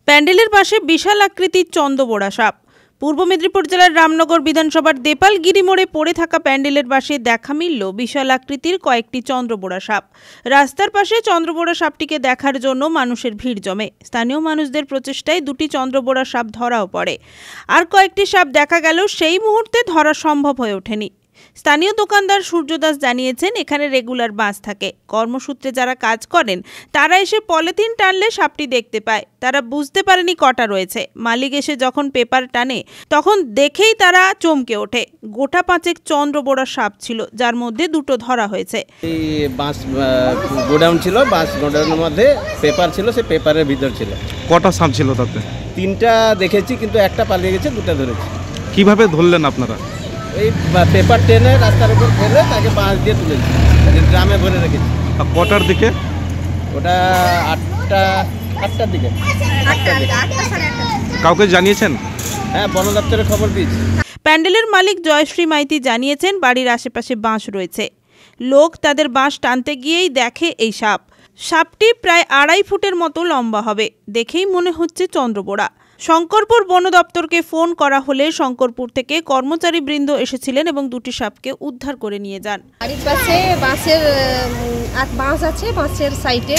প্যান্ডেলের পাশে বিশাল আকৃতির চন্দ্রবোড়া সাপ। পূর্ব মেদিনীপুর জেলার রামনগর বিধানসভার দেপালগিরি মোড়ে পড়ে থাকা প্যান্ডেলের পাশে দেখা মিলল বিশাল আকৃতির কয়েকটি চন্দ্রবোড়া সাপ। রাস্তার পাশে চন্দ্রবোড়া সাপটিকে দেখার জন্য মানুষের ভিড় জমে। স্থানীয় মানুষদের প্রচেষ্টায় দুটি চন্দ্রবোড়া সাপ ধরাও পড়ে। আর কয়েকটি সাপ দেখা গেল সেই মুহূর্তে ধরা সম্ভব হয়ে ওঠেনি। স্থানীয় দোকানদার সূর্য দাস জানিয়েছেন, এখানে রেগুলার বাস থাকে। কর্মসূত্রে যারা কাজ করেন তারা এসে পলিথিন টানলে সাপটি দেখতে পায়। তারা বুঝতে পারেনি কটা রয়েছে। মালিক এসে যখন পেপার টানে তখন দেখেই তারা চমকে ওঠে। গোটা পাঁচেক চন্দ্রবোড়া সাপ ছিল, যার মধ্যে দুটো ধরা হয়েছে। এই বাস গোডাউন ছিল, বাস গোডাউনের মধ্যে পেপার ছিল, সে পেপারের ভিতর ছিল। কটা সাপ ছিল তাতে? তিনটা দেখেছি, কিন্তু একটা পালিয়ে গেছে, দুটো ধরেছি। কিভাবে ধরলেন আপনারা? এই পেপার টেনে রাস্তার উপর ফেলে তাকে বাঁশ দিয়ে তুলেছি, ড্রামে ভরে রেখেছি। কটার দিকে? ওটা আটটার দিকে। কাউকে জানিয়েছেন? হ্যাঁ, বন দপ্তরে খবর দিয়েছি। প্যান্ডেলের মালিক জয়শ্রী মাইতি জানিয়েছেন, বাড়ির আশেপাশে বাঁশ রয়েছে। লোক তাদের বাঁশ টানতে গিয়েই দেখে এই সাপ। সাপটি প্রায় 2.5 ফুটের মতো লম্বা হবে। দেখেই মনে হচ্ছে চন্দ্রবোড়া। শঙ্করপুর বন দপ্তরকে ফোন করা হলে শঙ্করপুর থেকে কর্মচারী বৃন্দ এসেছিলেন এবং দুটি সাপকে উদ্ধার করে নিয়ে যান। বাড়ির পাশে বাঁশ আছে, বাঁশের সাইডে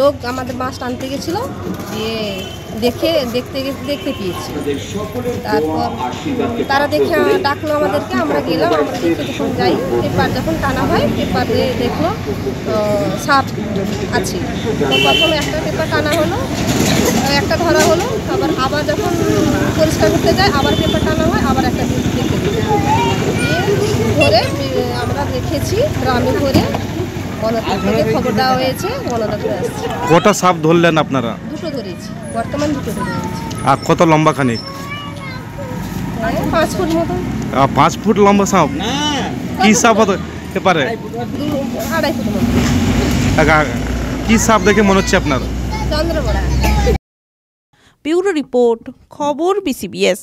লোক আমাদের বাঁশ টানতে গেছিল, দিয়ে দেখতে পেয়েছি। তারপর তারা দেখে ডাকলো আমাদেরকে, আমরা গেলাম। আমরা দেখে যখন যাই, পেপার যখন টানা হয়, পেপারে দেখলো সাপ আছে। তো প্রথমে একটা পেপার টানা হলো, একটা ধরা হলো। আবার যখন পরিষ্কার করতে যায়, আবার পেপার টানা হয়, আবার একটা দেখতে দিয়ে ধরে আমরা রেখেছি গ্রামে ধরে। বনদপ্তরকে খবর দেওয়া হয়েছে, বনদপ্তরে আসছে। কটা সাপ ধরলেন আপনারা? দুটো ধরেছি, বর্তমান দুটো ধরেছি। আর কত লম্বা খানিক? 5 ফুট মতো। 5 ফুট লম্বা সাপ? কি সাপ হতে পারে? 2.5 ফুট মতো। কি সাপ দেখে মনে হচ্ছে আপনার? চন্দ্রবোড়া। ব্যুরো রিপোর্ট, খবর BCBS।